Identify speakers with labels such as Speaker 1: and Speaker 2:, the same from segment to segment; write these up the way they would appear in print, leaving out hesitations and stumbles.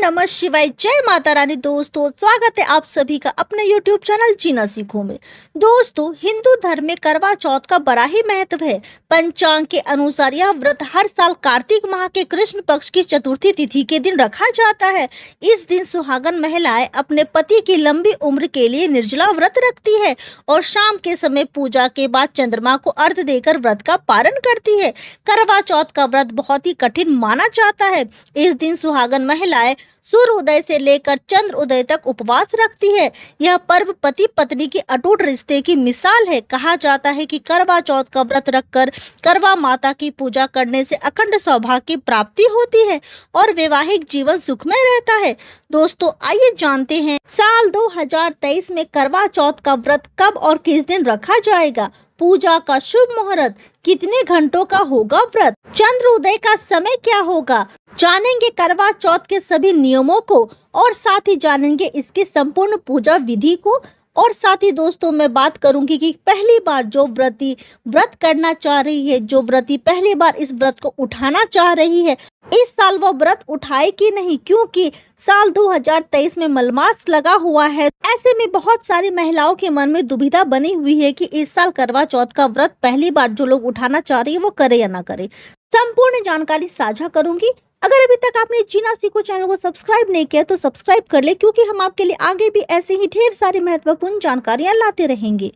Speaker 1: नमः शिवाय, जय माता रानी। दोस्तों, स्वागत है आप सभी का अपने YouTube चैनल जीना सीखो में। दोस्तों, हिंदू धर्म में करवा चौथ का बड़ा ही महत्व है। पंचांग के अनुसार यह व्रत हर साल कार्तिक माह के कृष्ण पक्ष की चतुर्थी तिथि के दिन रखा जाता है। इस दिन सुहागन महिलाएं अपने पति की लंबी उम्र के लिए निर्जला व्रत रखती है और शाम के समय पूजा के बाद चंद्रमा को अर्घ्य देकर व्रत का पारण करती है। करवा चौथ का व्रत बहुत ही कठिन माना जाता है। इस दिन सुहागन महिलाएं सूर्य उदय से लेकर चंद्र उदय तक उपवास रखती है। यह पर्व पति पत्नी की अटूट रिश्ते की मिसाल है। कहा जाता है कि करवा चौथ का व्रत रखकर करवा माता की पूजा करने से अखंड सौभाग्य की प्राप्ति होती है और वैवाहिक जीवन सुखमय रहता है। दोस्तों, आइए जानते हैं साल 2023 में करवा चौथ का व्रत कब और किस दिन रखा जाएगा। पूजा का शुभ मुहूर्त, कितने घंटों का होगा व्रत, चंद्र उदय का समय क्या होगा, जानेंगे करवा चौथ के सभी नियमों को और साथ ही जानेंगे इसके संपूर्ण पूजा विधि को। और साथ ही दोस्तों, मैं बात करूंगी कि पहली बार जो व्रती व्रत करना चाह रही है, जो व्रती पहली बार इस व्रत को उठाना चाह रही है, इस साल वो व्रत उठाए कि नहीं, क्योंकि साल 2023 में मलमास लगा हुआ है। ऐसे में बहुत सारी महिलाओं के मन में दुविधा बनी हुई है कि इस साल करवा चौथ का व्रत पहली बार जो लोग उठाना चाह रही है वो करे या ना करे। संपूर्ण जानकारी साझा करूंगी। अगर अभी तक आपने जीना सीखो चैनल को सब्सक्राइब नहीं किया तो सब्सक्राइब कर ले, क्योंकि हम आपके लिए आगे भी ऐसे ही ढेर सारी महत्वपूर्ण जानकारियां लाते रहेंगे।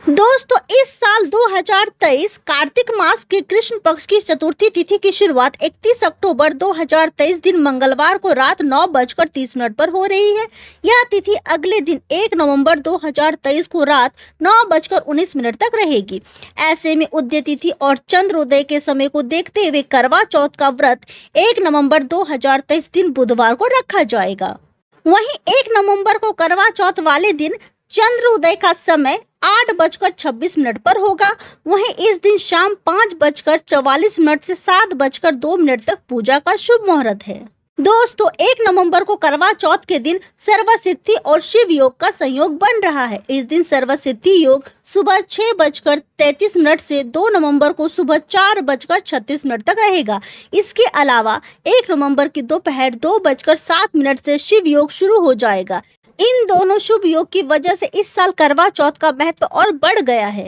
Speaker 1: दोस्तों, इस साल 2023 कार्तिक मास के कृष्ण पक्ष की चतुर्थी तिथि की शुरुआत 31 अक्टूबर 2023 दिन मंगलवार को रात 9:30 पर हो रही है। यह तिथि अगले दिन 1 नवंबर 2023 को रात 9:19 तक रहेगी। ऐसे में उदय तिथि और चंद्रोदय के समय को देखते हुए करवा चौथ का व्रत 1 नवंबर 2023 दिन बुधवार को रखा जाएगा। वहीं 1 नवंबर को करवा चौथ वाले दिन चंद्र उदय का समय 8:26 पर होगा। वहीं इस दिन शाम 5:44 से 7:02 तक पूजा का शुभ मुहूर्त है। दोस्तों, 1 नवंबर को करवा चौथ के दिन सर्वसिद्धि और शिव योग का संयोग बन रहा है। इस दिन सर्वसिद्धि योग सुबह 6:33 से 2 नवंबर को सुबह 4:36 तक रहेगा। इसके अलावा 1 नवंबर की दोपहर 2:07 से शिव योग शुरू हो जाएगा। इन दोनों शुभ योग की वजह से इस साल करवा चौथ का महत्व और बढ़ गया है।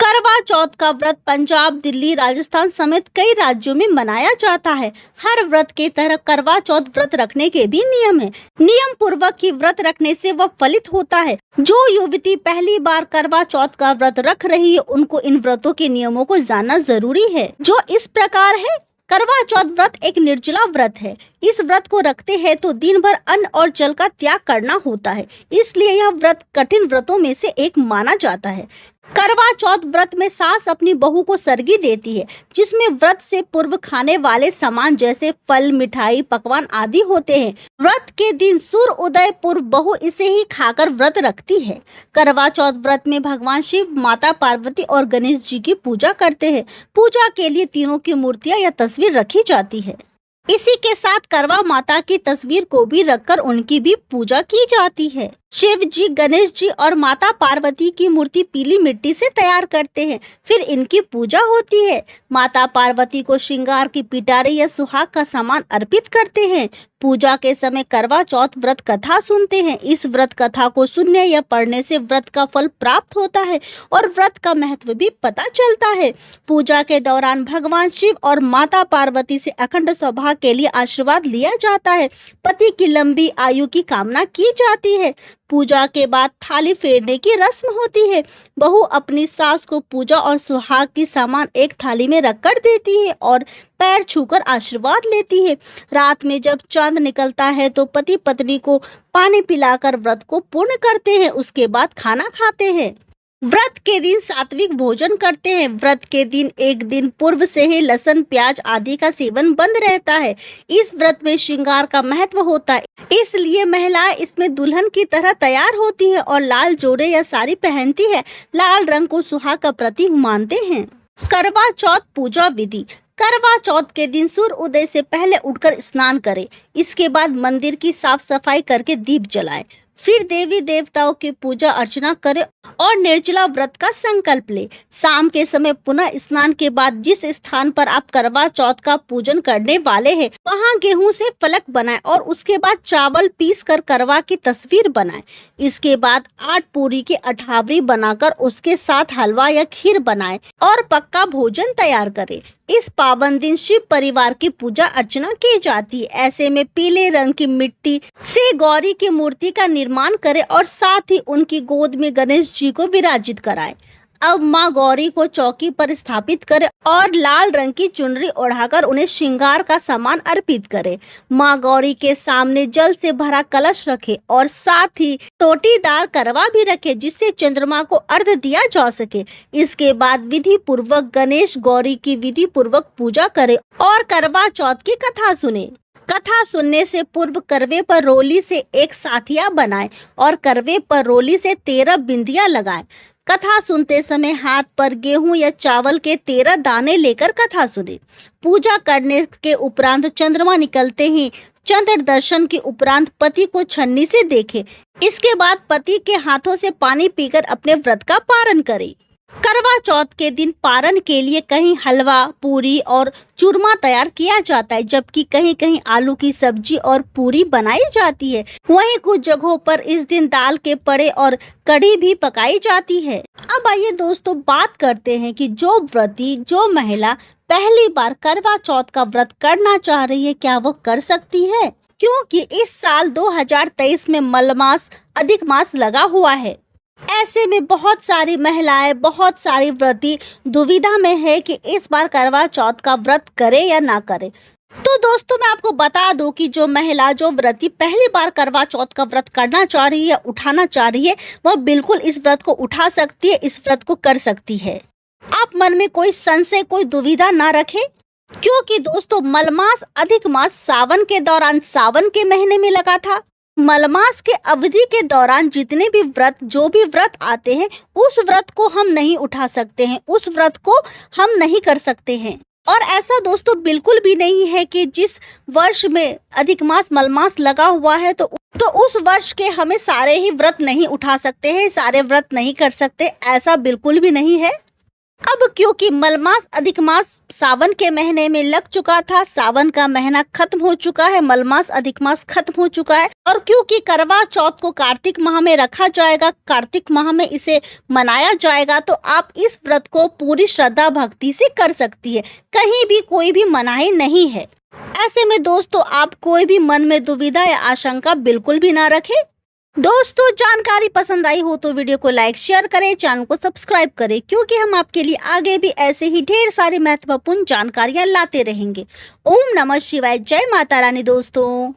Speaker 1: करवा चौथ का व्रत पंजाब, दिल्ली, राजस्थान समेत कई राज्यों में मनाया जाता है। हर व्रत के तरह करवा चौथ व्रत रखने के भी नियम है। नियम पूर्वक ही व्रत रखने से वह फलित होता है। जो युवती पहली बार करवा चौथ का व्रत रख रही है, उनको इन व्रतों के नियमों को जानना जरूरी है, जो इस प्रकार है। करवा चौथ व्रत एक निर्जला व्रत है। इस व्रत को रखते हैं तो दिन भर अन्न और जल का त्याग करना होता है, इसलिए यह व्रत कठिन व्रतों में से एक माना जाता है। करवा चौथ व्रत में सास अपनी बहू को सरगी देती है, जिसमें व्रत से पूर्व खाने वाले सामान जैसे फल, मिठाई, पकवान आदि होते हैं। व्रत के दिन सूर्य उदय पूर्व बहू इसे ही खाकर व्रत रखती है। करवा चौथ व्रत में भगवान शिव, माता पार्वती और गणेश जी की पूजा करते हैं। पूजा के लिए तीनों की मूर्तियां या तस्वीर रखी जाती है। इसी के साथ करवा माता की तस्वीर को भी रखकर उनकी भी पूजा की जाती है। शिव जी, गणेश जी और माता पार्वती की मूर्ति पीली मिट्टी से तैयार करते हैं, फिर इनकी पूजा होती है। माता पार्वती को श्रृंगार की पिटारी या सुहाग का सामान अर्पित करते हैं। पूजा के समय करवा चौथ व्रत कथा सुनते हैं। इस व्रत कथा को सुनने या पढ़ने से व्रत का फल प्राप्त होता है और व्रत का महत्व भी पता चलता है। पूजा के दौरान भगवान शिव और माता पार्वती से अखंड सौभाग्य के लिए आशीर्वाद लिया जाता है। पति की लंबी आयु की कामना की जाती है। पूजा के बाद थाली फेरने की रस्म होती है। बहू अपनी सास को पूजा और सुहाग की सामान एक थाली में रखकर देती है और पैर छूकर आशीर्वाद लेती है। रात में जब चांद निकलता है तो पति पत्नी को पानी पिलाकर व्रत को पूर्ण करते हैं। उसके बाद खाना खाते हैं। व्रत के दिन सात्विक भोजन करते हैं। व्रत के दिन एक दिन पूर्व से ही लहसुन, प्याज आदि का सेवन बंद रहता है। इस व्रत में श्रृंगार का महत्व होता है, इसलिए महिलाएं इसमें दुल्हन की तरह तैयार होती है और लाल जोड़े या साड़ी पहनती है। लाल रंग को सुहाग का प्रतीक मानते हैं। करवा चौथ पूजा विधि। करवा चौथ के दिन सूर्य उदय से पहले उठकर स्नान करें। इसके बाद मंदिर की साफ सफाई करके दीप जलाएं। फिर देवी देवताओं की पूजा अर्चना करें और निर्जला व्रत का संकल्प ले। शाम के समय पुनः स्नान के बाद जिस स्थान पर आप करवा चौथ का पूजन करने वाले हैं वहां गेहूं से फलक बनाएं और उसके बाद चावल पीस कर करवा की तस्वीर बनाएं। इसके बाद 8 पूरी की अठावरी बनाकर उसके साथ हलवा या खीर बनाएं और पक्का भोजन तैयार करें। इस पावन दिन शिव परिवार की पूजा अर्चना की जाती है। ऐसे में पीले रंग की मिट्टी से गौरी की मूर्ति का निर्माण करें और साथ ही उनकी गोद में गणेश जी को विराजित कराएं। अब माँ गौरी को चौकी पर स्थापित करें और लाल रंग की चुनरी ओढ़ाकर उन्हें श्रृंगार का सामान अर्पित करें। माँ गौरी के सामने जल से भरा कलश रखें और साथ ही टोटीदार करवा भी रखें जिससे चंद्रमा को अर्घ्य दिया जा सके। इसके बाद विधि पूर्वक गणेश गौरी की विधि पूर्वक पूजा करें और करवा चौथ की कथा सुने। कथा सुनने से पूर्व करवे पर रोली से एक साथिया बनाएं और करवे पर रोली से 13 बिंदियां लगाएं। कथा सुनते समय हाथ पर गेहूं या चावल के 13 दाने लेकर कथा सुने। पूजा करने के उपरांत चंद्रमा निकलते ही चंद्र दर्शन के उपरांत पति को छन्नी से देखें। इसके बाद पति के हाथों से पानी पीकर अपने व्रत का पारण करें। करवा चौथ के दिन पारण के लिए कहीं हलवा, पूरी और चूरमा तैयार किया जाता है, जबकि कहीं कहीं आलू की सब्जी और पूरी बनाई जाती है। वहीं कुछ जगहों पर इस दिन दाल के पड़े और कढ़ी भी पकाई जाती है। अब आइए दोस्तों बात करते हैं कि जो महिला पहली बार करवा चौथ का व्रत करना चाह रही है क्या वो कर सकती है, क्योंकि इस साल 2023 में मलमास अधिक मास लगा हुआ है। ऐसे में बहुत सारी महिलाएं, बहुत सारी व्रती दुविधा में है कि इस बार करवा चौथ का व्रत करे या ना करे। तो दोस्तों मैं आपको बता दूं कि जो व्रती पहली बार करवा चौथ का व्रत करना चाह रही है, उठाना चाह रही है, वह बिल्कुल इस व्रत को उठा सकती है, इस व्रत को कर सकती है। आप मन में कोई संशय, कोई दुविधा ना रखें, क्योंकि दोस्तों मलमास अधिक मास सावन के दौरान, सावन के महीने में लगा था। मलमास के अवधि के दौरान जितने भी जो भी व्रत आते हैं उस व्रत को हम नहीं उठा सकते हैं, उस व्रत को हम नहीं कर सकते हैं। और ऐसा दोस्तों बिल्कुल भी नहीं है कि जिस वर्ष में अधिक मास मलमास लगा हुआ है तो उस वर्ष के हमें सारे ही व्रत नहीं उठा सकते हैं, सारे व्रत नहीं कर सकते, ऐसा बिल्कुल भी नहीं है। अब क्योंकि मलमास अधिक मास सावन के महीने में लग चुका था, सावन का महीना खत्म हो चुका है, मलमास अधिक मास खत्म हो चुका है, और क्योंकि करवा चौथ को कार्तिक माह में रखा जाएगा, कार्तिक माह में इसे मनाया जाएगा, तो आप इस व्रत को पूरी श्रद्धा भक्ति से कर सकती है। कहीं भी कोई भी मनाही नहीं है। ऐसे में दोस्तों आप कोई भी मन में दुविधा या आशंका बिल्कुल भी ना रखें। दोस्तों जानकारी पसंद आई हो तो वीडियो को लाइक शेयर करें, चैनल को सब्सक्राइब करें, क्योंकि हम आपके लिए आगे भी ऐसे ही ढेर सारी महत्वपूर्ण जानकारियां लाते रहेंगे। ओम नमः शिवाय, जय माता रानी दोस्तों।